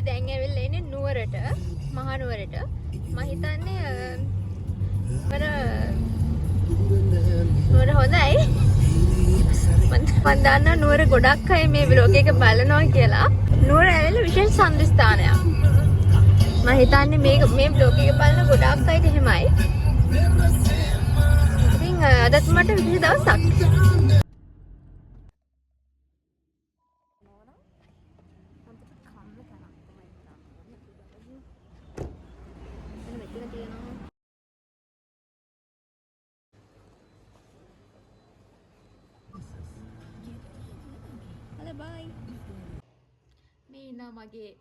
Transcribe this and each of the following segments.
දැන් ඇවිල්ලා ඉන්නේ නුවරට, මහා නුවරට. මම හිතන්නේ නුවර හොඳයි. මම දන්නවා නුවර ගොඩක් අය මේ vlog එක බලනවා කියලා. නුවර ඇවිල්ලා විශේෂ සම්දිස්ථානයක්. මම හිතන්නේ මේ vlog එක බලන ගොඩක් අයට එහෙමයි. ඉතින් අදත් මට විශේෂ දවසක්. Bye. මේ ඉන්නා මගේ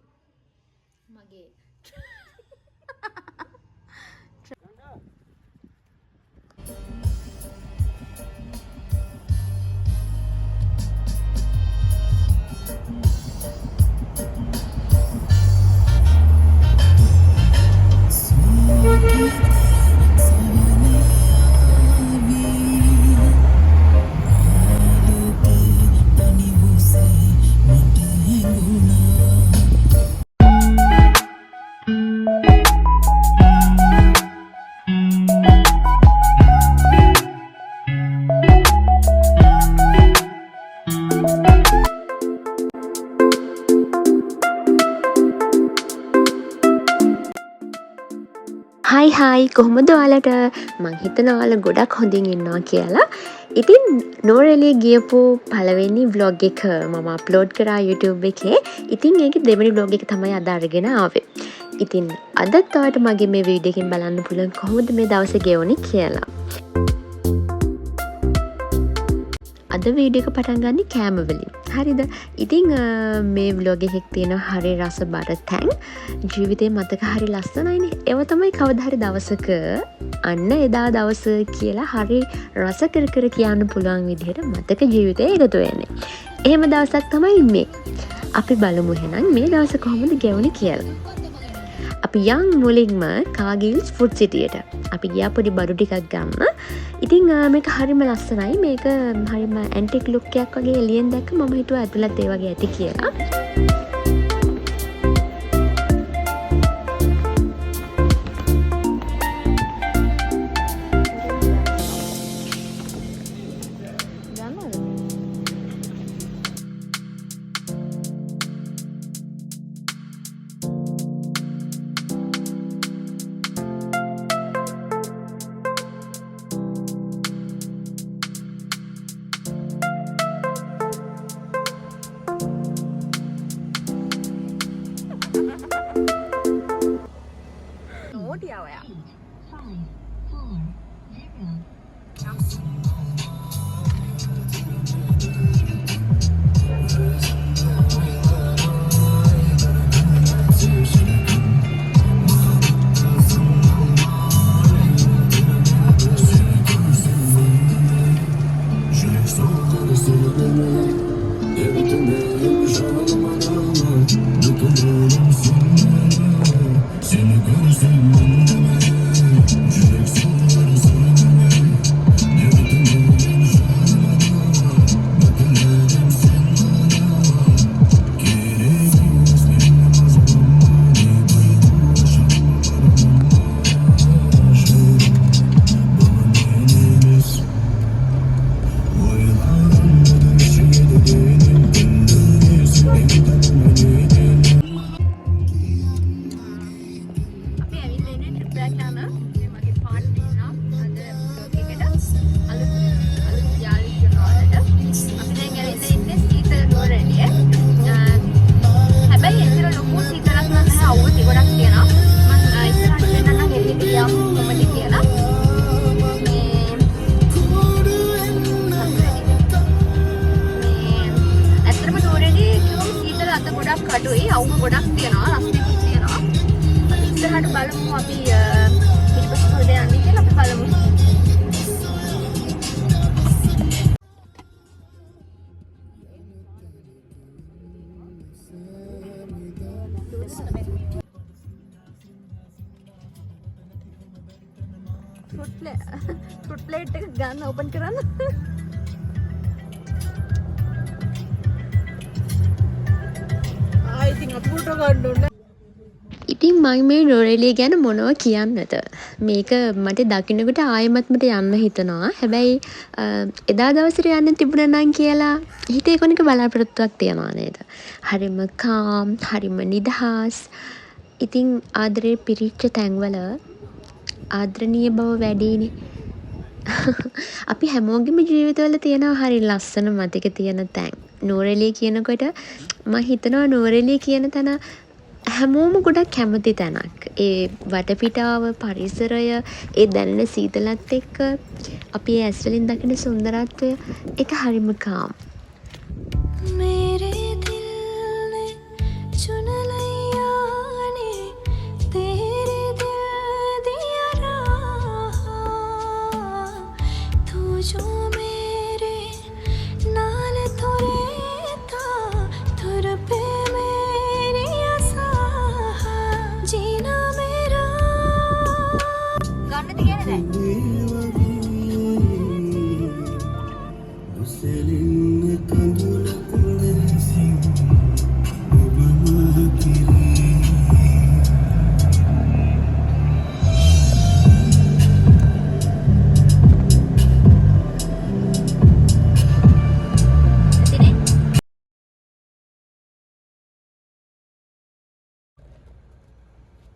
Hi කොහොමද ඔයාලට? මං හිතනවා ඔයාලා ගොඩක් හොඳින් ඉන්නවා කියලා. ඉතින් නෝරෙලිය ගියපු පළවෙනි vlog එක මම අප්ලෝඩ් කරා YouTube එකේ. ඉතින් ඒකේ දෙවෙනි vlog එක තමයි අද අරගෙන ආවේ. ඉතින් අදත් ඔයාලට මගේ මේ වීඩියෝ එකෙන් බලන්න පුළුවන් කොහොමද මේ දවසේ ගෙවුනේ කියලා. අද වීඩියෝ එක පටන් ගන්නේ කෑම වලින්. හරිද? ඉතින් මේ vlog එකේ තියෙන හරි රස බර තැන් ජීවිතේ මතක හරි ලස්සනයිනේ. ඒව තමයි කවදා හරි දවසක අන්න එදා දවස කියලා හරි රස කර කියන්න පුළුවන් විදිහට මතක ජීවිතේ එකතු වෙන්නේ. එහෙම දවසක් තමයි මේ. අපි බලමු එහෙනම් මේ දවස කොහොමද ගෙවුනේ කියලා. අපි යන් මුලින්ම කාගිල්ස් ෆුඩ් සිටියට. අපි ගියා පොඩි බඩු ටිකක් ගන්න. ඉතින් මේක හරිම ලස්සනයි. මේක හරිම ඇන්ටික් ලුක් එකක් වගේ එළියෙන් දැක්ක මම හිතුවා ඇතුළත් ඒ වගේ ඇති කියලා. කටුයි අවුම ගොඩක් තියෙනවා රස්නෙකුත් තියෙනවා. අපි ඉස්සරහට බලමු අපි ඊට පස්සේ කොහෙද යන්නේ කියලා අපි බලමු. ෆෘට් ප්ලේට් එක ගන්න ඕපන් කරන්න. I think a photo got done. මං මේ නුවරඑළිය ගැන මොනව කියන්නද? මේක මට දකින්නකොට ආයෙමත් මට යන්න හිතෙනවා. හැබැයි එදා දවසට යන්න තිබුණා නම් කියලා හිතේ කොනික බලාපොරොත්තුවක් තියනවා නේද? හරිම කාම්, හරිම නිදහස්. ඉතින් ආදරේ පිරිච්ච තැන්වල ආදරණීය බව වැඩිනේ. අපි හැමෝගෙම ජීවිතවල තියෙනවා හරි ලස්සන මතක තියෙන තැන්. නුවරඑළිය කියනකොට මම හිතනවා නුවරඑළිය කියන තැන හැමෝම ගොඩක් කැමති තැනක්. ඒ වටපිටාව, පරිසරය, ඒ දැනෙන සීතලත් එක්ක අපි ඒ ඇස් වලින් දකින සුන්දරත්වය ඒක හරිම කාම්. मेरे दिल ने चुन लिया ने तेरे दिल दिया रहा तू जो मेरे नाल तो रहता तुर पे मेरी आसा जीना मेरा ගන්නද කියන්නේ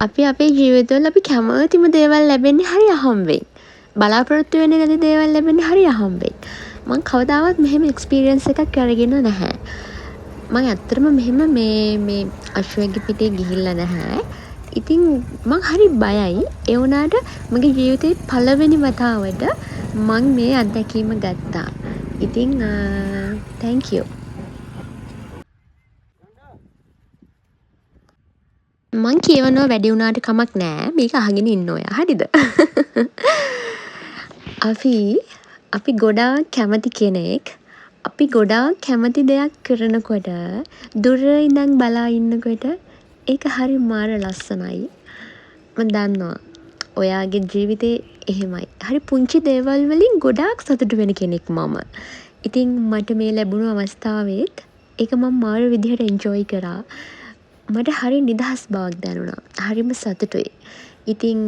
අපි අපේ ජීවිතවල අපි කැමතිම දේවල් ලැබෙන්නේ හරි අහම්බෙන්. බලාපොරොත්තු වෙන්නේ නැති දේවල් ලැබෙන්නේ හරි අහම්බෙන්. මං කවදාවත් මෙහෙම එක්ස්පීරියන්ස් එකක් අරගෙන නැහැ. මං ඇත්තටම මෙහෙම මේ අශ්වයන්ගේ පිටේ ගිහිල්ලා නැහැ. ඉතින් මං හරි බයයි. ඒ වුණාට මගේ ජීවිතේ පළවෙනි වතාවට මං මේ අත්දැකීම ගත්තා. ඉතින් thank you. මං කියවනවා වැඩි වුණාට කමක් නෑ. මේක අහගෙන ඉන්න ඔයා. හරිද? අපි ගොඩාක් කැමති කෙනෙක් අපි ගොඩාක් කැමති දෙයක් කරනකොට දුර ඉඳන් බලා ඉන්නකොට ඒක හරි මාර ලස්සනයි. මම දන්නවා ඔයාගේ ජීවිතේ එහෙමයි. හරි පුංචි දේවල් වලින් ගොඩාක් සතුටු වෙන කෙනෙක් මම. ඉතින් මට මේ ලැබුණු අවස්ථාවෙත් ඒක මම මාර විදිහට එන්ජොයි කරා. මට හරි නිදහස් බවක් දැනුණා. හරිම සතුටුයි. ඉතින්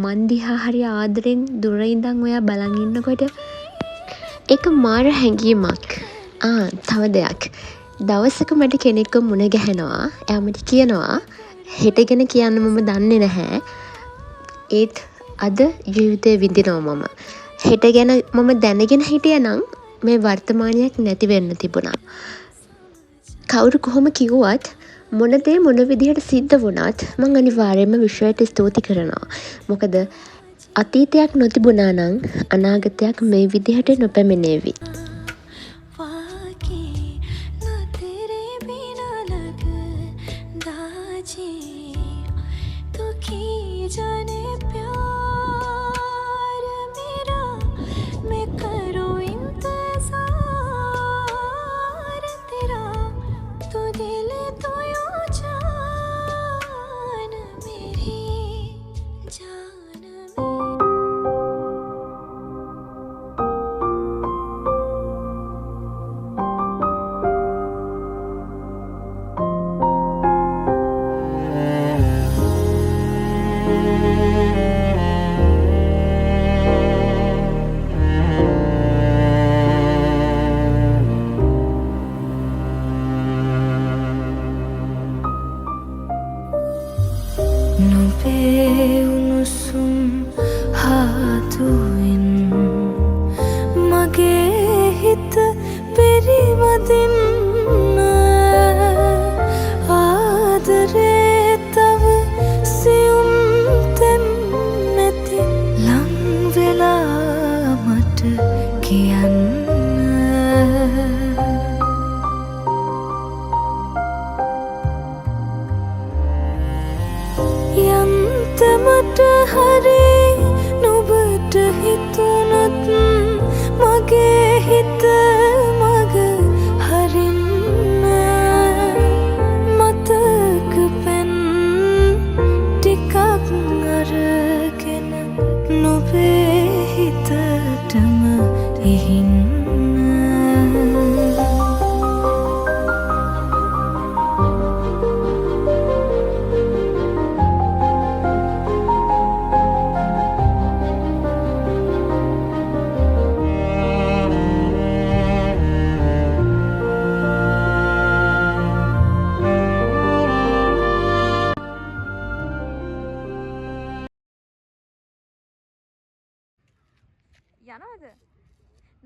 මන් දිහා හරි ආදරෙන් දුර ඉඳන් ඔයා බලන් ඉන්නකොට ඒක මාර හැඟීමක්. තව දෙයක්. දවසක මට කෙනෙක්ව මුණ ගැහෙනවා. එයා මට කියනවා හෙට ගැන කියන්න මම දන්නේ නැහැ. ඒත් අද ජීවිතේ විඳිනවා මම. හෙට ගැන මම දැනගෙන හිටියනම් මේ වර්තමානයක් නැති වෙන්න තිබුණා. කවුරු කොහොම කිව්වත් මොන දේ මොන විදිහට සිද්ධ වුණත් මං අනිවාර්යයෙන්ම විශ්වයට ස්තුති කරනවා. මොකද අතීතයක් නොතිබුණා නම් අනාගතයක් මේ විදිහට නොපැමිණේවි.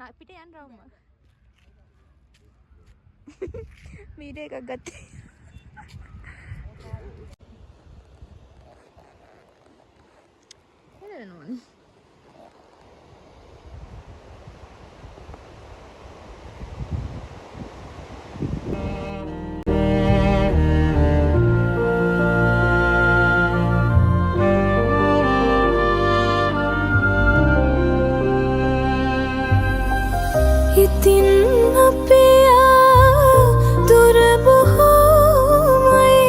අපිට යන්න රවුම වීඩියෝ එකක් ගත්තේ එනවනේ ඉතින් අපියා දුර බොහෝමයි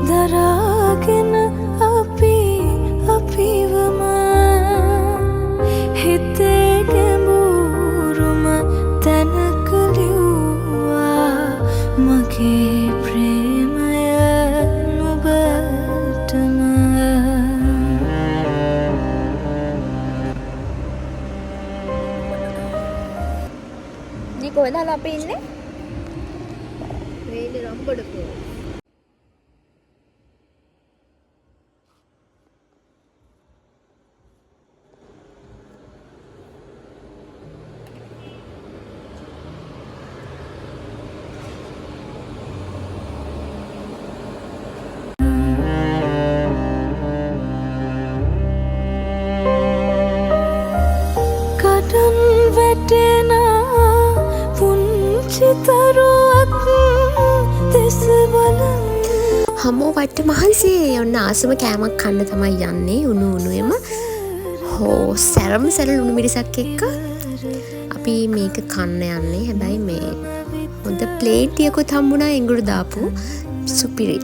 දරාගෙන අපිවම හිතේ ගැඹුරුම තැනක ලිව්වා මගේ ප්‍රේමය නුඹටම නේ කොහෙද අපි ඉන්නේ වේලි රම්බඩකෝ කඩන් වැටෙන පුංචි තරුවක් දෙස බලන හමෝ වට මහන්සේ ඔන්න ආසම කෑමක් කන්න තමයි යන්නේ උණු උණුවෙම හෝ සැරම සැර ලුණු මිරිසක් එක්ක අපි මේක කන්න යන්නේ හැබැයි මේ හොඳ ප්ලේටියකුත් හම්බුණා එඟුරු දාපු සුපිරි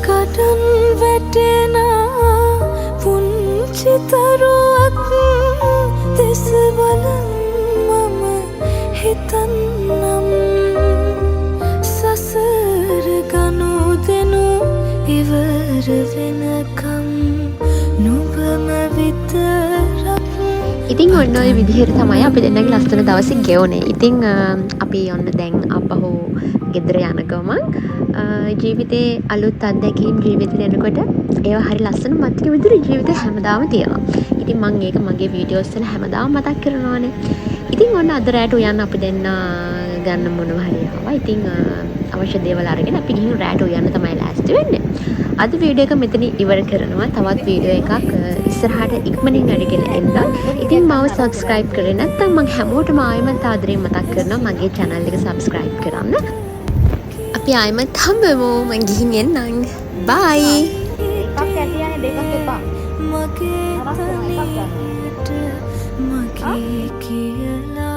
කඩන් වැටෙන පුංචි තරුවක් දෙස බලන මම හිතන්නම් සසර ගනුදෙනු ඉවර වෙනකම් නුඹම විතරක් ඉතින් ඔන්න ඔය විදිහට තමයි අපි දෙන්නගේ ලස්සන දවසේ ගෙවුනේ. ඉතින් අපි ඔන්න දැන් අපහු ගෙදර යන ගමන් ජීවිතේ අලුත් අත්දැකීම් ජීවිතේ යනකොට ඒවා හරි ලස්සන මතක විදිහට ජීවිතේ හැමදාම තියෙනවා. ඉතින් මම ඒක මගේ වීඩියෝස් වල හැමදාම මතක් කරනවානේ. ඉතින් ඔන්න අද රැට උයන්න අපි දෙන්න ගන්න මොනවා හරි ආවා. ඉතින් අවශ්‍ය දේවල් අරගෙන අපි ගිහින් රැට උයන්න තමයි ලෑස්ති වෙන්නේ. අද වීඩියෝ එක මෙතනින් ඉවර කරනවා. තවත් වීඩියෝ එකක් ඉස්සරහට ඉක්මනින් අරගෙන එන්න. ඉතින් මාව subscribe කරේ නැත්නම් මම හැමෝටම ආයෙමත් ආදරෙන් මතක් කරනවා මගේ channel එක subscribe කරන්න. අපි ආයෙමත් හම්බෙමු. මම ගිහින් එන්නම්. bye. එකක් ඇතියනේ දෙකක් එපා මගේ තනියට මගේ කියලා